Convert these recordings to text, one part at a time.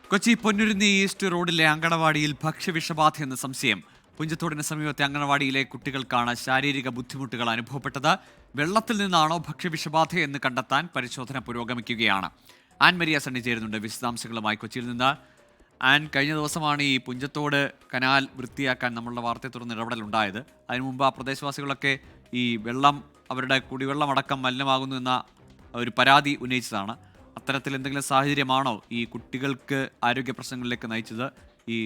Kochi Ponnurunni east റോഡിലെ അങ്കണവാടിയിൽ ഭക്ഷ്യവിഷബാധയെന്ന സംശയം. പുഞ്ചത്തോടിന് സമീപത്തെ അങ്കണവാടിയിലെ കുട്ടികൾക്കാണ് ശാരീരിക ബുദ്ധിമുട്ടുകൾ അനുഭവപ്പെട്ടത്. വെള്ളത്തിൽ നിന്നാണോ ഭക്ഷ്യവിഷബാധയെന്ന് കണ്ടെത്താൻ പരിശോധന പുരോഗമിക്കുകയാണ്. ആൻ മരിയ സണ്ണി ചേരുന്നുണ്ട് വിശദാംശങ്ങളുമായി കൊച്ചിയിൽ നിന്ന്. ആൻ, കഴിഞ്ഞ ദിവസമാണ് ഈ പുഞ്ചത്തോട് കനാൽ വൃത്തിയാക്കാൻ നമ്മളുടെ വാർത്തയെ തുടർന്ന് ഇടപെടലുണ്ടായത്. അതിനു മുമ്പ് ആ പ്രദേശവാസികളൊക്കെ ഈ വെള്ളം, അവരുടെ കുടിവെള്ളം അടക്കം മലിനമാകുന്നു എന്ന ഒരു പരാതി ഉന്നയിച്ചതാണ്. അത്തരത്തിൽ എന്തെങ്കിലും സാഹചര്യമാണോ ഈ കുട്ടികൾക്ക് ആരോഗ്യ പ്രശ്നങ്ങളിലേക്ക് നയിച്ചത്? ഈ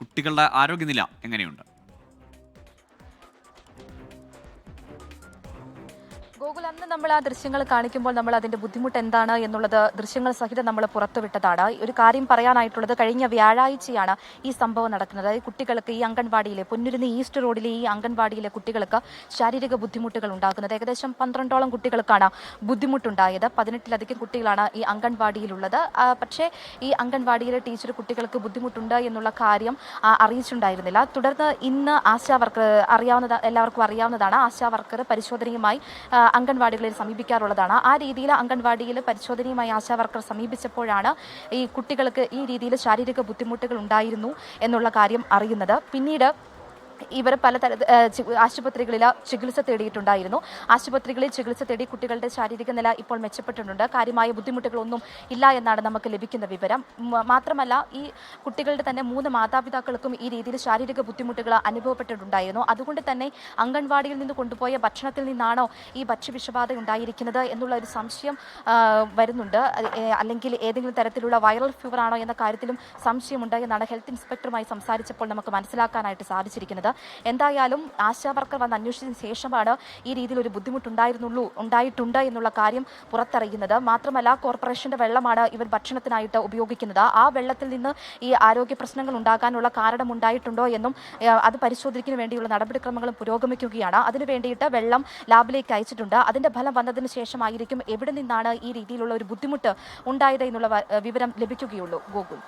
കുട്ടികളുടെ ആരോഗ്യനില എങ്ങനെയുണ്ട്? ഗോകുൽ, അന്ന് നമ്മൾ ആ ദൃശ്യങ്ങൾ കാണിക്കുമ്പോൾ നമ്മൾ അതിന്റെ ബുദ്ധിമുട്ട് എന്താണ് എന്നുള്ളത് ദൃശ്യങ്ങൾ സഹിതം നമ്മൾ പുറത്തുവിട്ടതാണ്. ഒരു കാര്യം പറയാനായിട്ടുള്ളത്, കഴിഞ്ഞ വ്യാഴാഴ്ചയാണ് ഈ സംഭവം നടക്കുന്നത്. അതായത് കുട്ടികൾക്ക് ഈ അംഗൻവാടിയിലെ പൊന്നുരുന്നി ഈസ്റ്റ് റോഡിലെ ഈ അംഗൻവാടിയിലെ കുട്ടികൾക്ക് ശാരീരിക ബുദ്ധിമുട്ടുകൾ ഉണ്ടാകുന്നത്. ഏകദേശം 12ഓളം കുട്ടികൾക്കാണ് ബുദ്ധിമുട്ടുണ്ടായത്. 18ലധികം കുട്ടികളാണ് ഈ അംഗൻവാടിയിലുള്ളത്. പക്ഷേ ഈ അംഗൻവാടിയിലെ ടീച്ചർ കുട്ടികൾക്ക് ബുദ്ധിമുട്ടുണ്ട് എന്നുള്ള കാര്യം അറിയിച്ചിട്ടുണ്ടായിരുന്നില്ല. തുടർന്ന് ഇന്ന് ആശാ വർക്കർ, എല്ലാവർക്കും അറിയാവുന്നതാണ്, ആശാ വർക്കർ പരിശോധനയുമായി അംഗൻവാടികളിൽ സമീപിക്കാറുള്ളതാണ്. ആ രീതിയിൽ അംഗൻവാടിയിൽ പരിശോധനയുമായി ആശാ വർക്കർ സമീപിച്ചപ്പോഴാണ് ഈ കുട്ടികൾക്ക് ഈ രീതിയിൽ ശാരീരിക ബുദ്ധിമുട്ടുകൾ ഉണ്ടായിരുന്നു എന്നുള്ള കാര്യം അറിയുന്നത്. പിന്നീട് ഇവർ ആശുപത്രികളിൽ ചികിത്സ തേടിയിട്ടുണ്ടായിരുന്നു. ആശുപത്രികളിൽ ചികിത്സ തേടി കുട്ടികളുടെ ശാരീരിക നില ഇപ്പോൾ മെച്ചപ്പെട്ടിട്ടുണ്ട്. കാര്യമായ ബുദ്ധിമുട്ടുകളൊന്നും ഇല്ല എന്നാണ് നമുക്ക് ലഭിക്കുന്ന വിവരം. മാത്രമല്ല, ഈ കുട്ടികളുടെ തന്നെ 3 മാതാപിതാക്കൾക്കും ഈ രീതിയിൽ ശാരീരിക ബുദ്ധിമുട്ടുകൾ അനുഭവപ്പെട്ടിട്ടുണ്ടായിരുന്നു. അതുകൊണ്ട് തന്നെ അംഗൻവാടിയിൽ നിന്ന് കൊണ്ടുപോയ ഭക്ഷണത്തിൽ നിന്നാണോ ഈ ഭക്ഷ്യവിഷബാധ ഉണ്ടായിരിക്കുന്നത് എന്നുള്ള ഒരു സംശയം വരുന്നുണ്ട്. അല്ലെങ്കിൽ ഏതെങ്കിലും തരത്തിലുള്ള വൈറൽ ഫീവർ ആണോ എന്ന കാര്യത്തിലും സംശയമുണ്ട് എന്നാണ് ഹെൽത്ത് ഇൻസ്പെക്ടറുമായി സംസാരിച്ചപ്പോൾ നമുക്ക് മനസ്സിലാക്കാനായിട്ട് സാധിച്ചിരിക്കുന്നത്. എന്തായാലും ആശാ വർക്കർ വന്ന് അന്വേഷിച്ചതിന് ശേഷമാണ് ഈ രീതിയിൽ ഒരു ഉണ്ടായിട്ടുണ്ട് എന്നുള്ള കാര്യം പുറത്തറിയുന്നത്. മാത്രമല്ല, കോർപ്പറേഷന്റെ വെള്ളമാണ് ഇവർ ഭക്ഷണത്തിനായിട്ട് ഉപയോഗിക്കുന്നത്. ആ വെള്ളത്തിൽ നിന്ന് ഈ ആരോഗ്യ പ്രശ്നങ്ങൾ ഉണ്ടാകാനുള്ള കാരണമുണ്ടായിട്ടുണ്ടോ എന്നും അത് പരിശോധിക്കുന്നതിന് വേണ്ടിയുള്ള നടപടിക്രമങ്ങളും പുരോഗമിക്കുകയാണ്. അതിനു വേണ്ടിയിട്ട് വെള്ളം ലാബിലേക്ക് അയച്ചിട്ടുണ്ട്. അതിന്റെ ഫലം വന്നതിന് ശേഷമായിരിക്കും എവിടെ നിന്നാണ് ഈ രീതിയിലുള്ള ഒരു ബുദ്ധിമുട്ട് ഉണ്ടായത് എന്നുള്ള വിവരം ലഭിക്കുകയുള്ളൂ. ഗോകുൽ.